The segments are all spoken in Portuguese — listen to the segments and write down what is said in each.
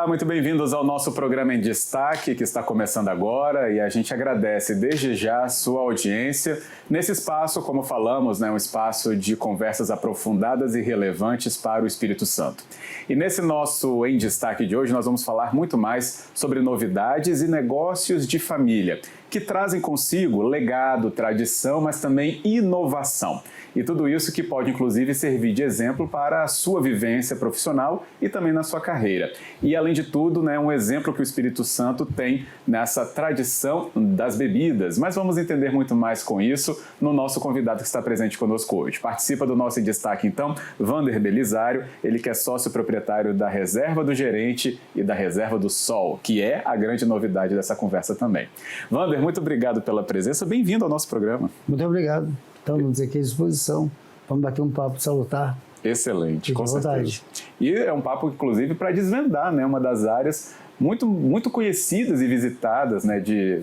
Olá, muito bem-vindos ao nosso programa em Destaque, que está começando agora, e a gente agradece desde já a sua audiência nesse espaço, como falamos, um espaço de conversas aprofundadas e relevantes para o Espírito Santo. E nesse nosso Em Destaque de hoje, nós vamos falar muito mais sobre novidades e negócios de família, que trazem consigo legado, tradição, mas também inovação. E tudo isso que pode, inclusive, servir de exemplo para a sua vivência profissional e também na sua carreira. E, além de tudo, um exemplo que o Espírito Santo tem nessa tradição das bebidas. Mas vamos entender muito mais com isso no nosso convidado que está presente conosco hoje. Participa do nosso Em Destaque, então, Wander Belisário, ele que é sócio proprietário da Reserva do Gerente e da Reserva do Sol, que é a grande novidade dessa conversa também. Wander, muito obrigado pela presença, bem-vindo ao nosso programa. Muito obrigado. Estamos aqui à disposição. Vamos bater um papo salutar. Excelente, com certeza. E é um papo, inclusive, para desvendar uma das áreas muito conhecidas e visitadas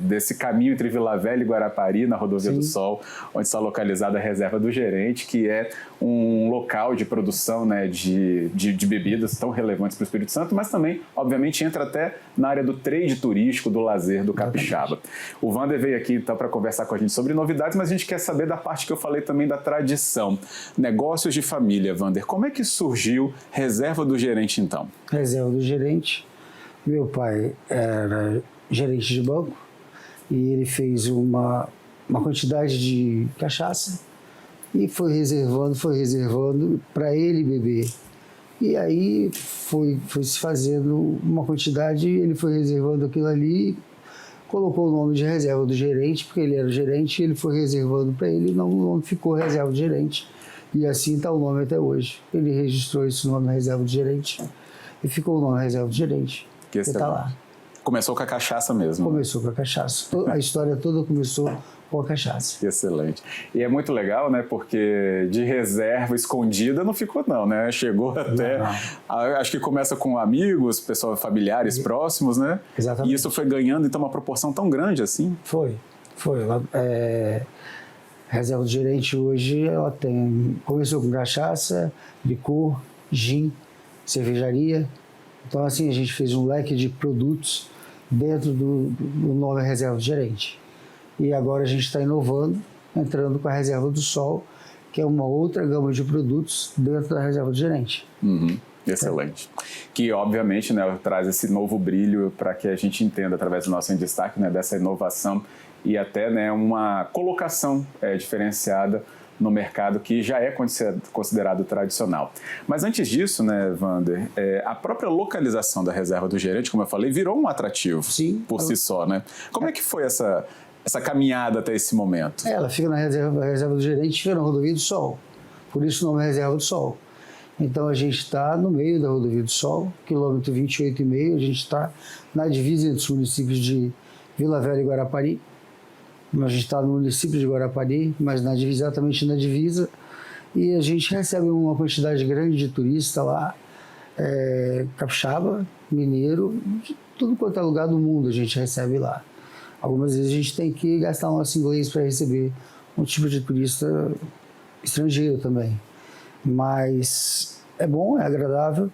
desse caminho entre Vila Velha e Guarapari, na Rodovia do Sol, onde está localizada a Reserva do Gerente, que é um local de produção de bebidas tão relevantes para o Espírito Santo, mas também, obviamente, entra até na área do trade turístico, do lazer, do capixaba. O Wander veio aqui, então, para conversar com a gente sobre novidades, mas a gente quer saber da parte que eu falei também da tradição. Negócios de família, Wander. Como é que surgiu Reserva do Gerente, então? Reserva do Gerente. Meu pai era gerente de banco e ele fez uma quantidade de cachaça e foi reservando para ele beber. E aí foi se fazendo uma quantidade, ele foi reservando aquilo ali, colocou o nome de Reserva do Gerente, porque ele era o gerente, e ele foi reservando para ele, não ficou Reserva do Gerente. E assim está o nome até hoje. Ele registrou esse nome Reserva do Gerente e ficou o nome Reserva do Gerente. Que está lá. Começou com a cachaça mesmo. Começou com a cachaça. A história toda começou com a cachaça. Excelente. E é muito legal, porque de reserva escondida não ficou não, Chegou até... Acho que começa com amigos, pessoas familiares próximos, Exatamente. E isso foi ganhando, então, uma proporção tão grande assim? Foi. Reserva do Gerente hoje, ela começou com cachaça, licor, gin, cervejaria. Então, assim, a gente fez um leque de produtos dentro do nome Reserva do Gerente. E agora a gente está inovando, entrando com a Reserva do Sol, que é uma outra gama de produtos dentro da Reserva do Gerente. Excelente. Que, obviamente, traz esse novo brilho para que a gente entenda, através do nosso Em Destaque, dessa inovação e até uma colocação diferenciada no mercado que já é considerado tradicional. Mas antes disso, Wander, a própria localização da Reserva do Gerente, como eu falei, virou um atrativo por si só, Como é que foi essa caminhada até esse momento? Ela fica na Reserva do Gerente, fica na Rodovia do Sol. Por isso o nome é Reserva do Sol. Então a gente está no meio da Rodovia do Sol, quilômetro 28,5, a gente está na divisa entre os municípios de Vila Velha e Guarapari. A gente está no município de Guarapari, mas exatamente na divisa, e a gente recebe uma quantidade grande de turistas lá, capixaba, mineiro, de tudo quanto é lugar do mundo a gente recebe lá. Algumas vezes a gente tem que gastar o nosso inglês para receber um tipo de turista estrangeiro também. Mas é bom, é agradável,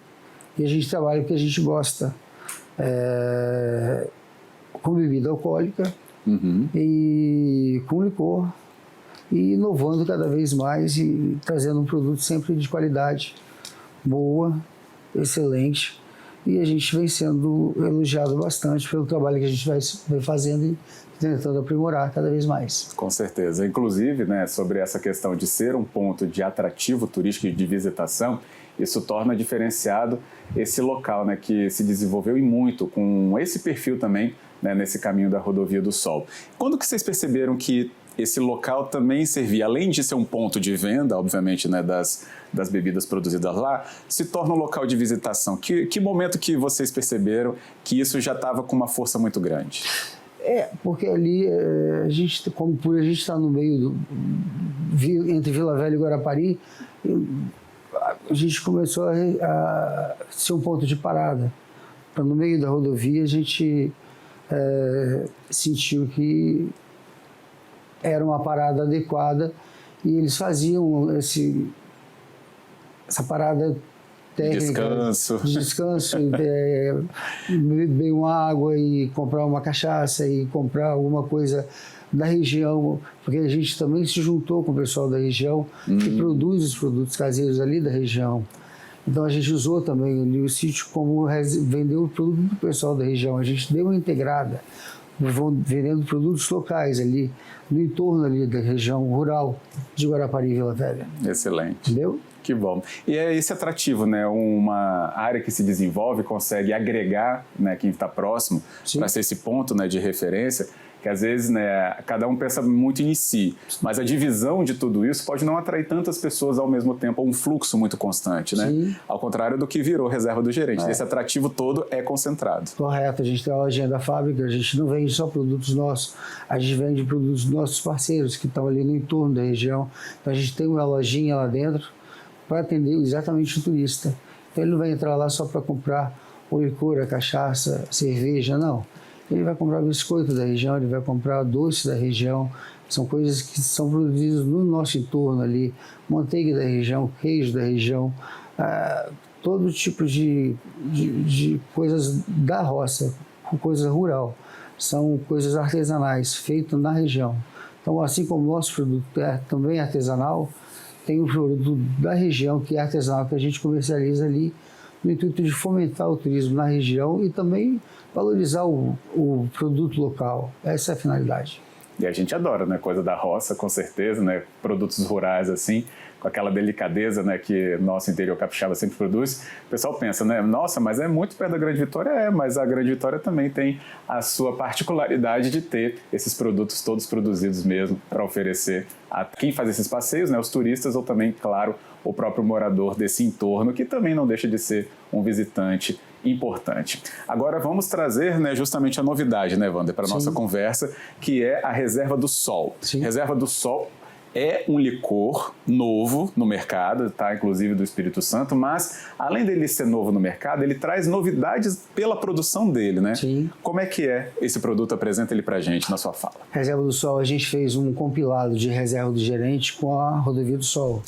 e a gente trabalha porque a gente gosta. Com bebida alcoólica, e com licor, e inovando cada vez mais e trazendo um produto sempre de qualidade boa, excelente, e a gente vem sendo elogiado bastante pelo trabalho que a gente vai fazendo e tentando aprimorar cada vez mais. Com certeza. Inclusive, sobre essa questão de ser um ponto de atrativo turístico e de visitação, isso torna diferenciado esse local, que se desenvolveu e muito com esse perfil também, nesse caminho da Rodovia do Sol. Quando que vocês perceberam que esse local também servia, além de ser um ponto de venda, obviamente, das bebidas produzidas lá, se torna um local de visitação? Que momento que vocês perceberam que isso já estava com uma força muito grande? Porque ali, a gente está no meio entre Vila Velha e Guarapari, a gente começou a ser um ponto de parada. No meio da rodovia, a gente sentiu que era uma parada adequada, e eles faziam essa parada técnicas de descanso, beber uma água e comprar uma cachaça e comprar alguma coisa da região, porque a gente também se juntou com o pessoal da região que produz os produtos caseiros ali da região. Então a gente usou também ali o sítio como vender o produto do pessoal da região. A gente deu uma integrada, vendendo produtos locais ali, no entorno ali da região rural de Guarapari e Vila Velha. Excelente. Entendeu? Que bom. E é esse atrativo, né? Uma área que se desenvolve, consegue agregar, né, quem está próximo para ser esse ponto, né, de referência, que às vezes, né, cada um pensa muito em si, mas a divisão de tudo isso pode não atrair tantas pessoas ao mesmo tempo, um fluxo muito constante, né? Sim. Ao contrário do que virou reserva do gerente. Esse atrativo todo é concentrado. Correto, a gente tem a lojinha da fábrica, a gente não vende só produtos nossos, a gente vende produtos dos nossos parceiros que estão ali no entorno da região. Então a gente tem uma lojinha lá dentro para atender exatamente o turista. Então ele não vai entrar lá só para comprar o licor, a cachaça, a cerveja, não. Ele vai comprar biscoito da região, ele vai comprar doce da região, são coisas que são produzidas no nosso entorno ali, manteiga da região, queijo da região, todo tipo de coisas da roça, coisa rural, são coisas artesanais, feitas na região. Então, assim como o nosso produto também é artesanal, tem o produto da região que é artesanal, que a gente comercializa ali, no intuito de fomentar o turismo na região e também valorizar o produto local. Essa é a finalidade. E a gente adora, né? Coisa da roça, com certeza, né? Produtos rurais, assim, com aquela delicadeza, né, que nosso interior capixaba sempre produz. O pessoal pensa, né? Nossa, mas é muito perto da Grande Vitória. É, mas a Grande Vitória também tem a sua particularidade de ter esses produtos todos produzidos mesmo para oferecer a quem faz esses passeios, né? Os turistas ou também, claro, o próprio morador desse entorno, que também não deixa de ser um visitante importante. Agora vamos trazer, né, justamente a novidade, né, Wander, para a nossa conversa, que é a Reserva do Sol. Sim. Reserva do Sol é um licor novo no mercado, tá? Inclusive do Espírito Santo, mas além dele ser novo no mercado, ele traz novidades pela produção dele, né? Sim. Como é que é esse produto? Apresenta ele pra gente na sua fala. Reserva do Sol, a gente fez um compilado de Reserva do Gerente com a Rodovia do Sol.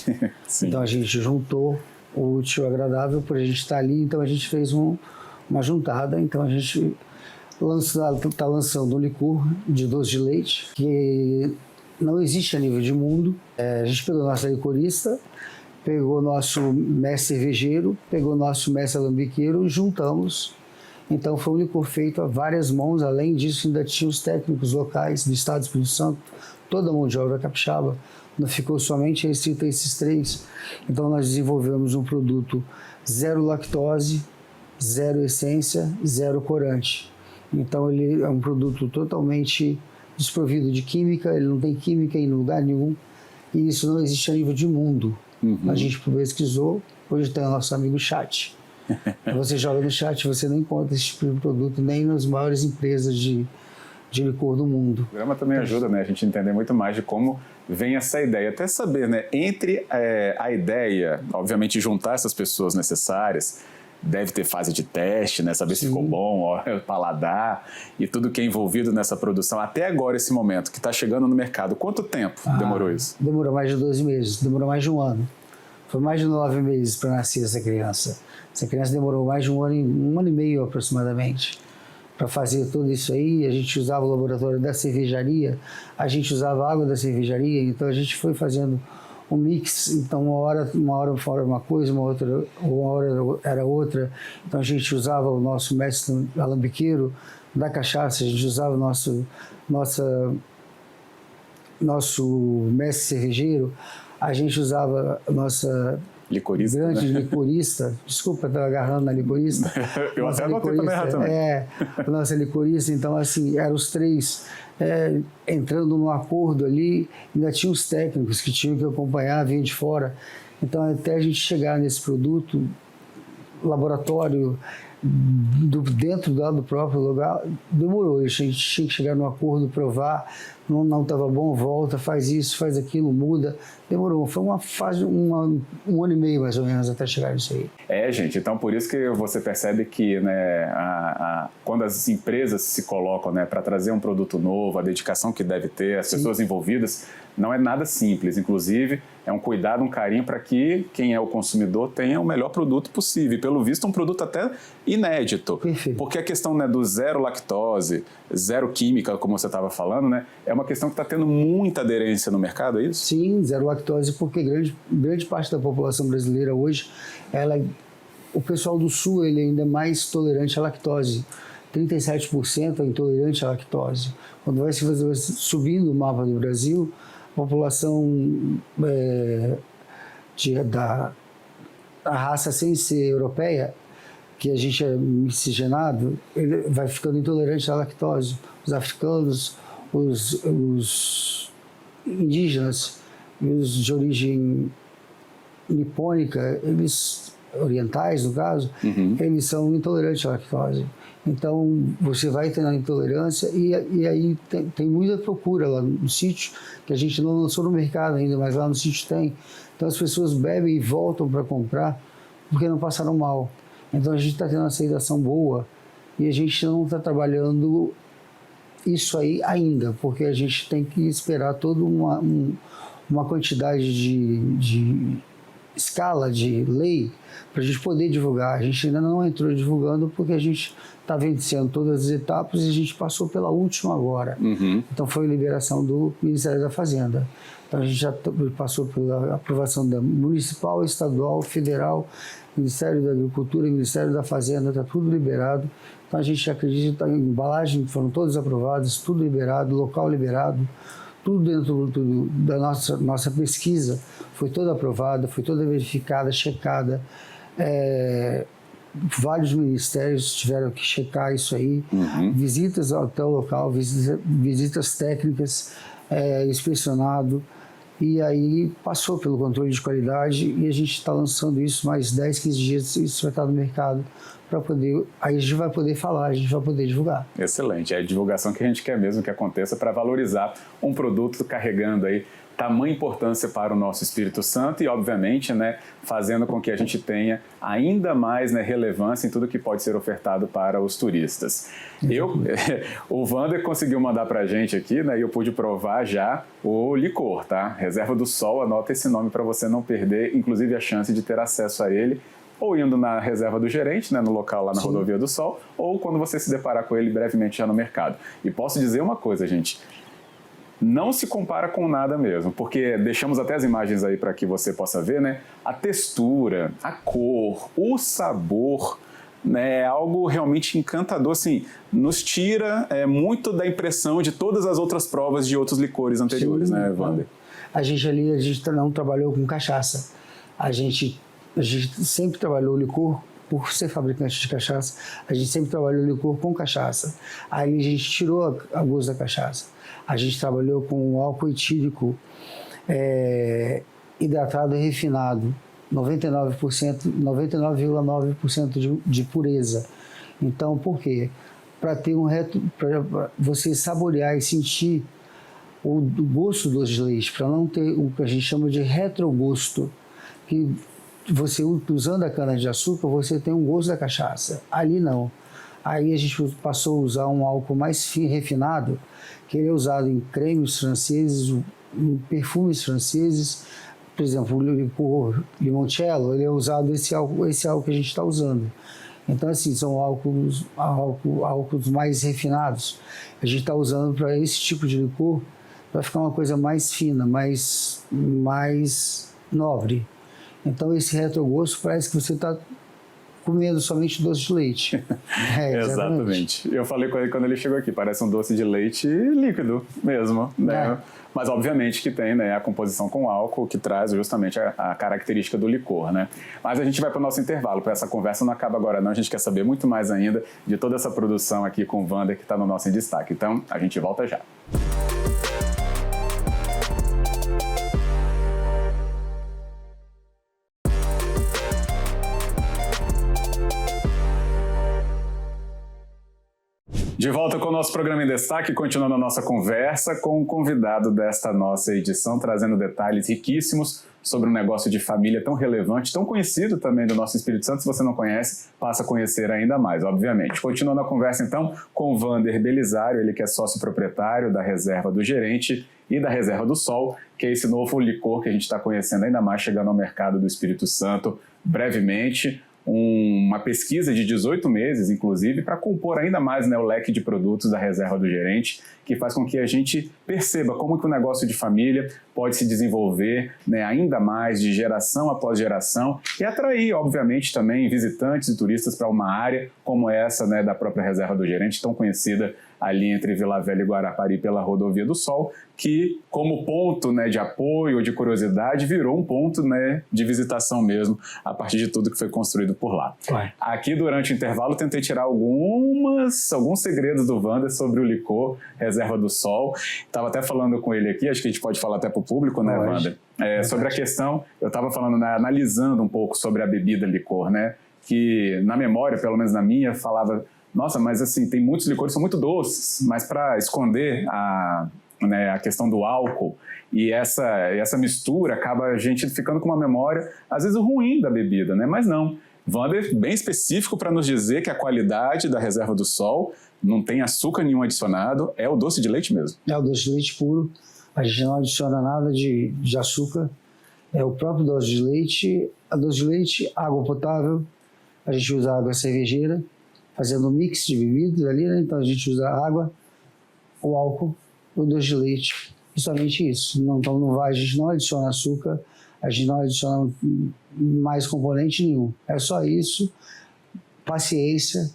Sim. Então a gente juntou o útil ao agradável por a gente estar ali, então a gente fez uma juntada, então a gente está lançando um licor de doce de leite que não existe a nível de mundo. A gente pegou nossa licorista, pegou nosso mestre cervejeiro, pegou nosso mestre alambiqueiro, juntamos. Então foi um licor feito a várias mãos. Além disso, ainda tinha os técnicos locais do estado do Espírito Santo, toda a mão de obra capixaba. Não ficou somente restrito a esses três. Então nós desenvolvemos um produto zero lactose, zero essência, zero corante. Então ele é um produto totalmente desprovido de química, ele não tem química em lugar nenhum, e isso não existe a nível de mundo. A gente pesquisou, hoje tem o nosso amigo chat. Você joga no chat, você não encontra esse tipo de produto nem nas maiores empresas de licor do mundo. O programa também ajuda, né, a gente entender muito mais de como vem essa ideia, até saber, né, entre a ideia, obviamente juntar essas pessoas necessárias, deve ter fase de teste, né? Saber se ficou bom, ó, paladar e tudo que é envolvido nessa produção. Até agora, esse momento que está chegando no mercado, quanto tempo demorou isso? Demorou mais de 12 meses, demorou mais de um ano. Foi mais de 9 meses para nascer essa criança. Essa criança demorou mais de um ano e meio aproximadamente para fazer tudo isso aí. A gente usava o laboratório da cervejaria, a gente usava a água da cervejaria, então a gente foi fazendo um mix, então uma hora fora uma coisa, uma hora era outra. Então a gente usava o nosso mestre alambiqueiro da cachaça, a gente usava o nosso mestre cervejeiro, a gente usava a nossa licorista, grande licorista, desculpa, estava agarrando na licorista. Eu até anotei para errar também. A nossa licorista, então assim, eram os três entrando num acordo ali, ainda tinha os técnicos que tinham que acompanhar, vinham de fora. Então até a gente chegar nesse produto, laboratório, dentro do próprio lugar, demorou. A gente tinha que chegar num acordo, provar, não estava bom, volta, faz isso, faz aquilo, muda. Demorou. Foi uma fase, um ano e meio mais ou menos até chegar nisso aí. Gente, então por isso que você percebe que, né, quando as empresas se colocam, né, para trazer um produto novo, a dedicação que deve ter, as pessoas envolvidas, não é nada simples, inclusive é um cuidado, um carinho para que quem é o consumidor tenha o melhor produto possível. E, pelo visto, um produto até inédito. Perfeito. Porque a questão, né, do zero lactose, zero química, como você estava falando, né, é uma questão que está tendo muita aderência no mercado, é isso? Sim, zero lactose, porque grande parte da população brasileira hoje, o pessoal do sul ele ainda é mais tolerante à lactose. 37% é intolerante à lactose. Quando vai subindo o mapa do Brasil, a população da raça sem ser europeia, que a gente é miscigenado, ele vai ficando intolerante à lactose. Os africanos, os indígenas e os de origem nipônica, orientais no caso, eles são intolerantes à lactose. Então você vai tendo a intolerância e aí tem muita procura lá no sítio, que a gente não lançou no mercado ainda, mas lá no sítio tem. Então as pessoas bebem e voltam para comprar porque não passaram mal. Então a gente está tendo uma aceitação boa e a gente não está trabalhando isso aí ainda, porque a gente tem que esperar toda uma quantidade de escala de lei para a gente poder divulgar. A gente ainda não entrou divulgando porque a gente está vencendo todas as etapas e a gente passou pela última agora. Então foi a liberação do Ministério da Fazenda. Então a gente já passou pela aprovação da municipal, estadual, federal, Ministério da Agricultura, Ministério da Fazenda, está tudo liberado. Então a gente acredita, a embalagem foram todas aprovadas, tudo liberado, local liberado, tudo dentro da nossa pesquisa foi toda aprovada, foi toda verificada, checada. Vários ministérios tiveram que checar isso aí, visitas até o local, visitas técnicas, inspecionado, e aí passou pelo controle de qualidade e a gente está lançando isso mais 10, 15 dias, isso vai estar no mercado para poder, aí a gente vai poder falar, a gente vai poder divulgar. Excelente, é a divulgação que a gente quer mesmo que aconteça para valorizar um produto carregando aí tamanha importância para o nosso Espírito Santo e, obviamente, né, fazendo com que a gente tenha ainda mais, né, relevância em tudo que pode ser ofertado para os turistas. O Wander conseguiu mandar para a gente aqui, né, e eu pude provar já o licor, tá? Reserva do Sol, anota esse nome para você não perder, inclusive a chance de ter acesso a ele, ou indo na reserva do gerente, né, no local lá na Rodovia do Sol, ou quando você se deparar com ele brevemente já no mercado. E posso dizer uma coisa, gente, não se compara com nada mesmo, porque deixamos até as imagens aí para que você possa ver, né? A textura, a cor, o sabor, né? É algo realmente encantador, assim, nos tira muito da impressão de todas as outras provas de outros licores anteriores, né, Wander? A gente não trabalhou com cachaça. A gente sempre trabalhou licor, por ser fabricante de cachaça, a gente sempre trabalhou licor com cachaça. Aí a gente tirou a gosto da cachaça. A gente trabalhou com álcool etílico hidratado e refinado, 99,9% de pureza. Então, por quê? Para você saborear e sentir o gosto do doce de leite, para não ter o que a gente chama de retrogosto, que você usando a cana-de-açúcar, você tem um gosto da cachaça. Ali não. Aí a gente passou a usar um álcool mais refinado, que ele é usado em cremes franceses, em perfumes franceses. Por exemplo, o limoncello, ele é usado esse álcool que a gente está usando. Então, assim, são álcools mais refinados. A gente está usando para esse tipo de licor, para ficar uma coisa mais fina, mais nobre. Então, esse retrogosto parece que você está comendo somente doce de leite. Exatamente. Eu falei com ele quando ele chegou aqui, parece um doce de leite líquido mesmo, né? Mas obviamente que tem, né, a composição com álcool que traz justamente a característica do licor, né? Mas a gente vai para o nosso intervalo, para essa conversa não acaba agora não, a gente quer saber muito mais ainda de toda essa produção aqui com o Wander que está no nosso Em Destaque. Então, a gente volta já. De volta com o nosso programa em Destaque, continuando a nossa conversa com o convidado desta nossa edição, trazendo detalhes riquíssimos sobre um negócio de família tão relevante, tão conhecido também do nosso Espírito Santo. Se você não conhece, passa a conhecer ainda mais, obviamente. Continuando a conversa, então, com o Wander Belisário, ele que é sócio proprietário da Reserva do Gerente e da Reserva do Sol, que é esse novo licor que a gente está conhecendo ainda mais, chegando ao mercado do Espírito Santo brevemente. Uma pesquisa de 18 meses, inclusive, para compor ainda mais, né, o leque de produtos da Reserva do Gerente, que faz com que a gente perceba como que o negócio de família pode se desenvolver, né, ainda mais de geração após geração e atrair, obviamente, também visitantes e turistas para uma área como essa, né, da própria Reserva do Gerente, tão conhecida ali entre Vila Velha e Guarapari pela Rodovia do Sol, que como ponto, né, de apoio, de curiosidade, virou um ponto, né, de visitação mesmo, a partir de tudo que foi construído por lá. Aqui, durante o intervalo, tentei tirar alguns segredos do Wander sobre o licor Reserva do Sol. Estava até falando com ele aqui, acho que a gente pode falar até para o público, né, Wander? Sobre a questão, eu estava falando, né, analisando um pouco sobre a bebida licor, né, que na memória, pelo menos na minha, falava, nossa, mas assim, tem muitos licores que são muito doces, mas para esconder a questão do álcool e essa mistura, acaba a gente ficando com uma memória, às vezes, ruim da bebida, né? Mas não. Wander, bem específico para nos dizer que a qualidade da Reserva do Sol não tem açúcar nenhum adicionado, é o doce de leite mesmo. É o doce de leite puro, a gente não adiciona nada de açúcar, é o próprio doce de leite, água potável, a gente usa água cervejeira, fazendo um mix de bebidas ali, né? Então a gente usa água, o álcool, o doce de leite, e somente isso. Então a gente não adiciona açúcar, a gente não adiciona mais componente nenhum. É só isso, paciência,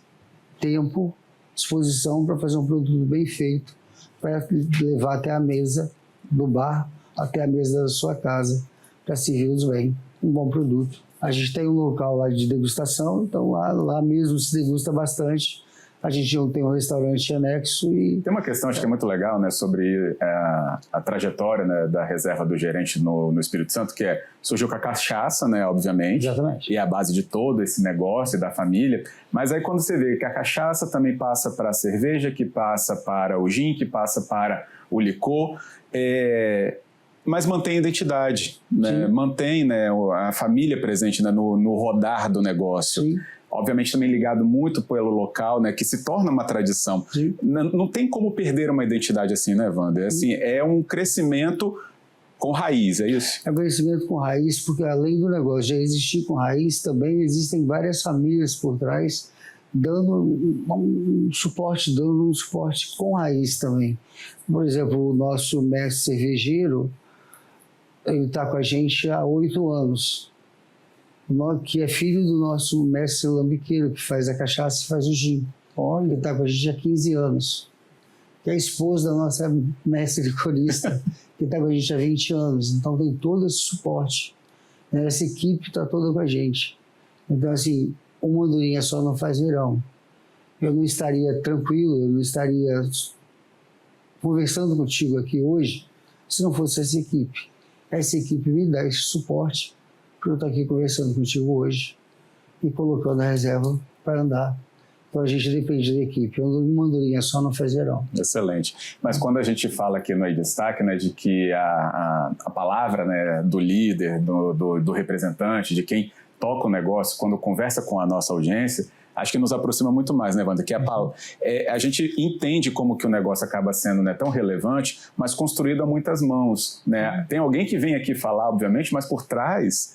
tempo, disposição para fazer um produto bem feito, para levar até a mesa do bar, até a mesa da sua casa, para servi-los bem, um bom produto. A gente tem um local lá de degustação, então lá mesmo se degusta bastante. A gente tem um restaurante anexo e... Tem uma questão, acho que é muito legal, né, sobre a trajetória, né, da Reserva do Gerente no Espírito Santo, que surgiu com a cachaça, né, obviamente. Exatamente. E é a base de todo esse negócio da família. Mas aí quando você vê que a cachaça também passa para a cerveja, que passa para o gin, que passa para o licor, mas mantém a identidade, né? Mantém, né, a família presente, né, no rodar do negócio. Sim. Obviamente também ligado muito pelo local, né, que se torna uma tradição. Não tem como perder uma identidade assim, né, Wander? Assim, é um crescimento com raiz, é isso? É um crescimento com raiz, porque além do negócio já existir com raiz, também existem várias famílias por trás dando um suporte com raiz também. Por exemplo, o nosso mestre cervejeiro, ele está com a gente há 8 anos. Que é filho do nosso mestre lambiqueiro, que faz a cachaça e faz o gin. Ele está com a gente há 15 anos. Que é a esposa da nossa mestre licorista, que está com a gente há 20 anos. Então tem todo esse suporte. Essa equipe está toda com a gente. Então, assim, uma andorinha só não faz verão. Eu não estaria tranquilo, eu não estaria conversando contigo aqui hoje se não fosse essa equipe. Essa equipe me dá esse suporte para eu estar aqui conversando contigo hoje e colocando a reserva para andar. Então a gente depende da equipe. Uma andorinha só não faz verão. Excelente. Mas quando a gente fala aqui no Destaque, né, de que a palavra, né, do líder, do representante, de quem toca o negócio, quando conversa com a nossa audiência, acho que nos aproxima muito mais, né, Wander? Que a gente entende como que o negócio acaba sendo, né, tão relevante, mas construído a muitas mãos, né? Tem alguém que vem aqui falar, obviamente, mas por trás,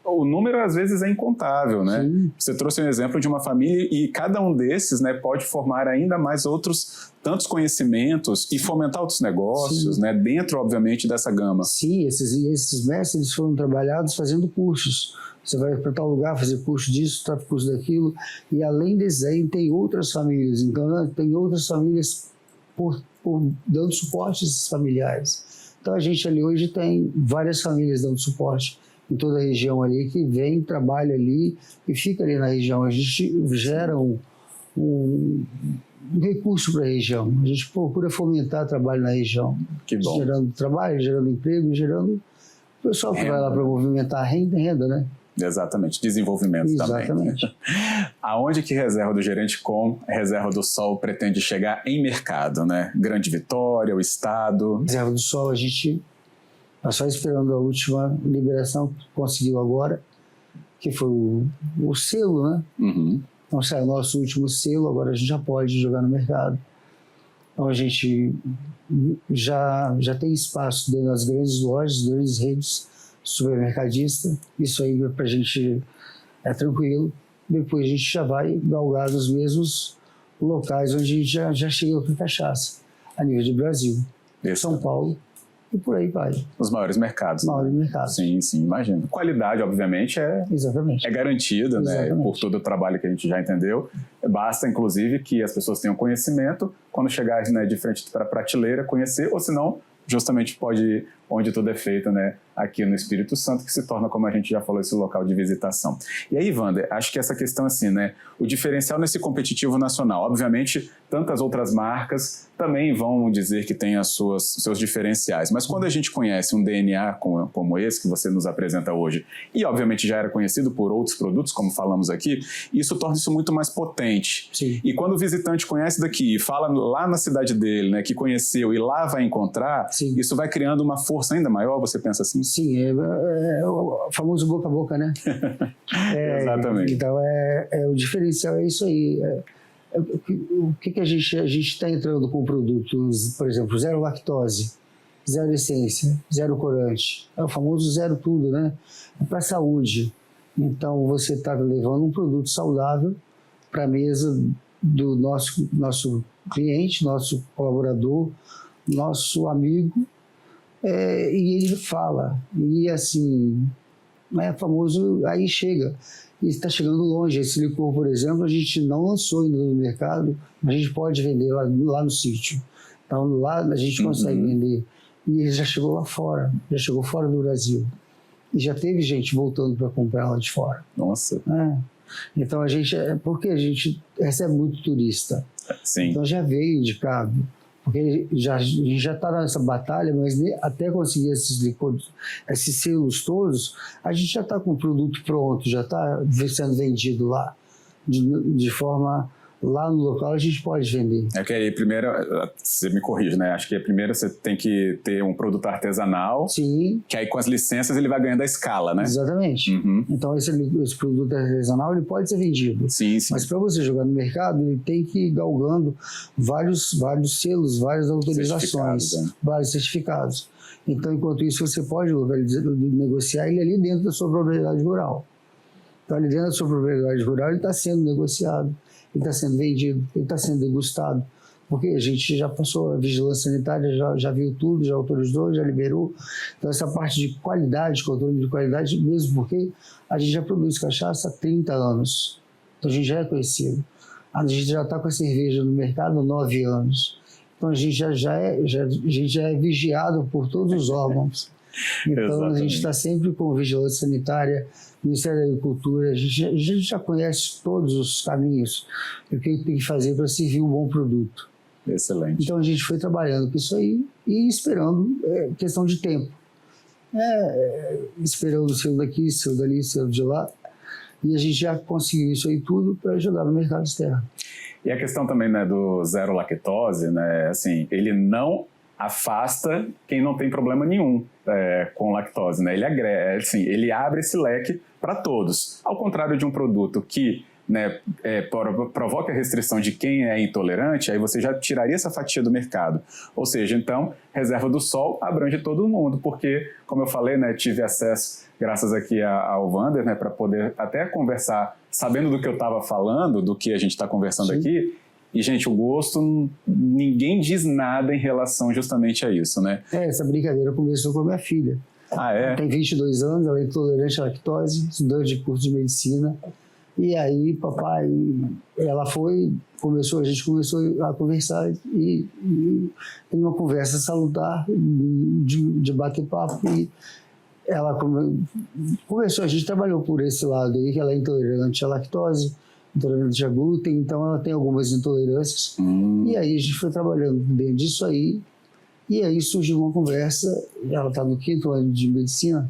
o número às vezes é incontável, né? Sim. Você trouxe um exemplo de uma família e cada um desses, né, pode formar ainda mais outros tantos conhecimentos e fomentar outros negócios, né, dentro, obviamente, dessa gama. Sim, esses mestres eles foram trabalhados fazendo cursos. Você vai para tal lugar fazer curso disso, curso daquilo, e além desses aí tem outras famílias, então tem outras famílias dando suporte a esses familiares. Então a gente ali hoje tem várias famílias dando suporte em toda a região ali, que vem, trabalha ali e fica ali na região. A gente gera um recurso para a região, a gente procura fomentar trabalho na região. Que bom. Gerando trabalho, gerando emprego, gerando o pessoal que vai lá para movimentar renda, né? Exatamente, desenvolvimento também. Aonde que Reserva do Gerente com Reserva do Sol pretende chegar em mercado, né? Grande Vitória, o Estado? Reserva do Sol, a gente Nós só esperando a última liberação que conseguiu agora, que foi o selo, né? Uhum. Então saiu o nosso último selo, agora a gente já pode jogar no mercado. Então a gente já tem espaço dentro das grandes lojas, grandes redes, supermercadista. Isso aí para a gente é tranquilo. Depois a gente já vai galgar nos mesmos locais onde a gente já chegou com cachaça, a nível de Brasil, Isso. São Paulo e por aí vai. Os maiores mercados. Maiores mercados. Sim, imagino. Qualidade, obviamente, Exatamente. é garantida, né? Por todo o trabalho que a gente já entendeu. Basta, inclusive, que as pessoas tenham conhecimento, quando chegar, né, de frente para a prateleira, conhecer, ou senão, justamente pode ir onde tudo é feito, né? Aqui no Espírito Santo, que se torna, como a gente já falou, esse local de visitação. E aí, Wander, acho que essa questão assim, né? O diferencial nesse competitivo nacional, obviamente, tantas outras marcas também vão dizer que tem seus diferenciais, mas quando a gente conhece um DNA como esse que você nos apresenta hoje, e obviamente já era conhecido por outros produtos, como falamos aqui, isso torna isso muito mais potente. Sim. E quando o visitante conhece daqui e fala lá na cidade dele, né, que conheceu e lá vai encontrar, Sim. isso vai criando uma força ainda maior, você pensa assim? Sim, é o famoso boca a boca, né? Exatamente. Então, o diferencial é isso aí. O que a gente está entrando com produtos, por exemplo, zero lactose, zero essência, zero corante. É o famoso zero tudo, né? Para a saúde. Então, você está levando um produto saudável para a mesa do nosso cliente, nosso colaborador, nosso amigo, e ele fala. E assim, é famoso, aí chega. E está chegando longe. Esse licor, por exemplo, a gente não lançou ainda no mercado, mas a gente pode vender lá no sítio. Então lá a gente consegue vender. E ele já chegou lá fora, já chegou fora do Brasil. E já teve gente voltando para comprar lá de fora. Nossa. Então porque a gente recebe muito turista. Sim. Então já veio indicado. Porque a gente já está nessa batalha, mas até conseguir esses selos todos, a gente já está com o produto pronto, já está sendo vendido lá. De forma, lá no local a gente pode vender. É que aí primeiro, você me corrige, né? Acho que primeiro você tem que ter um produto artesanal. Sim. Que aí com as licenças ele vai ganhando a escala, né? Exatamente. Uhum. Então esse produto artesanal ele pode ser vendido. Sim. Mas para você jogar no mercado, ele tem que ir galgando vários selos, várias autorizações, vários certificados. Então, enquanto isso, você pode negociar ele ali dentro da sua propriedade rural. Então, ali dentro da sua propriedade rural, ele está sendo negociado, ele está sendo vendido, ele está sendo degustado. Porque a gente já passou a vigilância sanitária, já viu tudo, já autorizou, já liberou. Então, essa parte de qualidade, controle de qualidade, mesmo porque a gente já produz cachaça há 30 anos. Então, a gente já é conhecido. A gente já está com a cerveja no mercado há 9 anos. Então, a gente já é vigiado por todos os órgãos. Então, Exatamente. a gente está sempre com vigilância sanitária, Ministério da Agricultura, a gente já conhece todos os caminhos e o que tem que fazer para servir um bom produto. Excelente. Então, a gente foi trabalhando com isso aí e esperando, questão de tempo. Esperando o selo daqui, selo dali, selo de lá. E a gente já conseguiu isso aí tudo para jogar no mercado externo. E a questão também, né, do zero lactose, né, assim, ele não afasta quem não tem problema nenhum com lactose, né? Ele agrega, assim, ele abre esse leque para todos. Ao contrário de um produto que, né, provoca a restrição de quem é intolerante, aí você já tiraria essa fatia do mercado. Ou seja, então, reserva do sol abrange todo mundo, porque, como eu falei, né, tive acesso, graças aqui ao Wander, né, para poder até conversar, sabendo do que eu estava falando, do que a gente está conversando Sim. aqui. E, gente, o gosto, ninguém diz nada em relação justamente a isso, né? Essa brincadeira começou com a minha filha. Ah, é? Tem 22 anos, ela é intolerante à lactose, estudante de curso de medicina. E aí, papai, a gente começou a conversar e em uma conversa salutar, de bater papo, e ela começou, a gente trabalhou por esse lado aí, que ela é intolerante à lactose, intolerante a glúten, então ela tem algumas intolerâncias. E aí a gente foi trabalhando dentro disso aí, e aí surgiu uma conversa, ela está no 5º ano de medicina,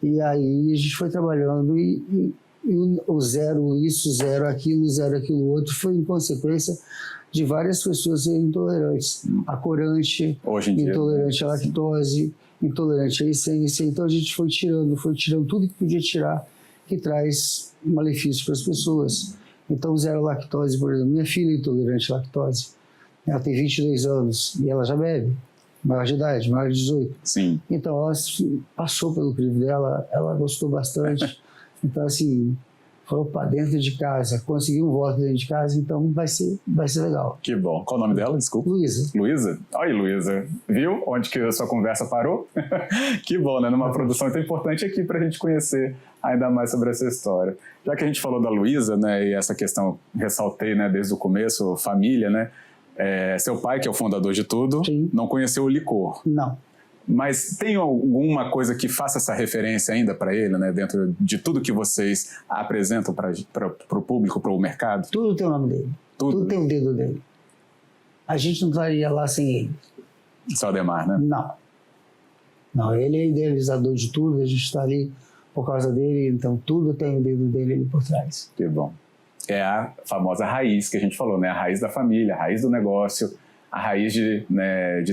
e aí a gente foi trabalhando e o zero isso, zero aquilo outro, foi em consequência de várias pessoas serem intolerantes. A corante, Hoje em dia, intolerante à lactose, intolerante à essência. Então a gente foi tirando tudo que podia tirar, que traz malefícios para as pessoas. Então, zero lactose, por exemplo. Minha filha é intolerante à lactose. Ela tem 22 anos e ela já bebe, maior de idade, maior de 18. Sim. Então, ela passou pelo crivo dela, ela gostou bastante. Então, assim, falou para dentro de casa, conseguiu um voto dentro de casa, então vai ser legal. Que bom. Qual o nome dela? Desculpa. Luísa. Luísa? Oi, Luísa. Viu onde que a sua conversa parou? Que bom, né? Numa produção tão importante aqui para a gente conhecer ainda mais sobre essa história. Já que a gente falou da Luísa, né, e essa questão, ressaltei, né, desde o começo, família, né? Seu pai, que é o fundador de tudo, Sim. não conheceu o licor. Não. Mas tem alguma coisa que faça essa referência ainda para ele, né? Dentro de tudo que vocês apresentam para o público, para o mercado? Tudo tem o nome dele. Tudo tem o dedo dele. A gente não estaria lá sem ele. Só Ademar, né? Não, ele é idealizador de tudo, a gente está ali por causa dele, então tudo tem o dedo dele ali por trás. Que bom. É a famosa raiz que a gente falou, né? A raiz da família, a raiz do negócio, a raiz de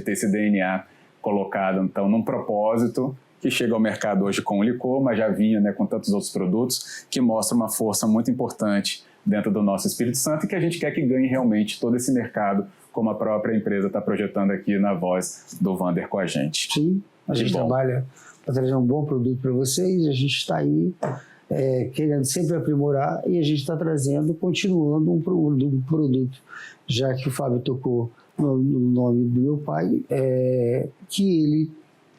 ter esse DNA colocado, então, num propósito que chega ao mercado hoje com o licor, mas já vinha, né, com tantos outros produtos, que mostra uma força muito importante dentro do nosso Espírito Santo e que a gente quer que ganhe realmente todo esse mercado, como a própria empresa está projetando aqui na voz do Wander com a gente. Sim, a gente trabalha para trazer um bom produto para vocês, a gente está aí querendo sempre aprimorar e a gente está trazendo, continuando um produto, já que o Fábio tocou no nome do meu pai, que ele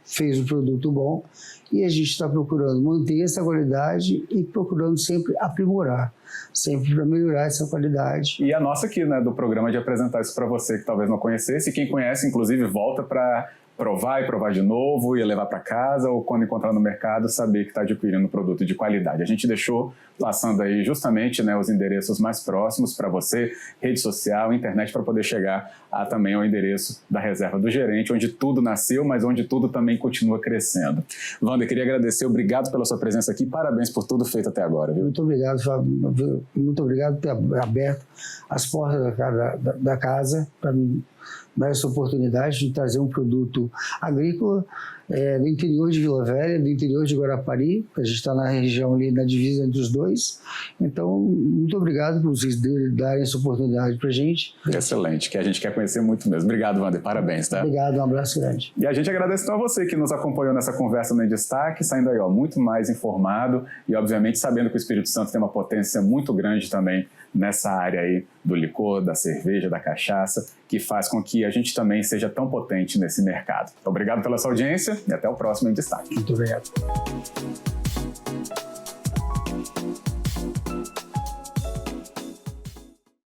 fez um produto bom e a gente está procurando manter essa qualidade e procurando sempre aprimorar, sempre para melhorar essa qualidade. E a nossa aqui, né, do programa de apresentar isso para você que talvez não conhecesse, e quem conhece, inclusive, volta para provar e provar de novo e levar para casa, ou quando encontrar no mercado, saber que está adquirindo um produto de qualidade. A gente deixou passando aí justamente, né, os endereços mais próximos para você, rede social, internet, para poder chegar também ao endereço da Reserva do Gerente, onde tudo nasceu, mas onde tudo também continua crescendo. Wander, queria agradecer, obrigado pela sua presença aqui, parabéns por tudo feito até agora. Viu? Muito obrigado, Fábio. Muito obrigado por ter aberto as portas da casa para mim, dar essa oportunidade de trazer um produto agrícola do interior de Vila Velha, do interior de Guarapari, a gente está na região ali, na divisa entre os dois. Então, muito obrigado por vocês darem essa oportunidade para a gente. Excelente, que a gente quer conhecer muito mesmo. Obrigado, Wander, parabéns, tá? Obrigado, um abraço grande. E a gente agradece então a você que nos acompanhou nessa conversa no Em Destaque, saindo aí muito mais informado e, obviamente, sabendo que o Espírito Santo tem uma potência muito grande também nessa área aí do licor, da cerveja, da cachaça, que faz com que a gente também seja tão potente nesse mercado. Obrigado pela sua audiência e até o próximo Em Destaque. Muito obrigado.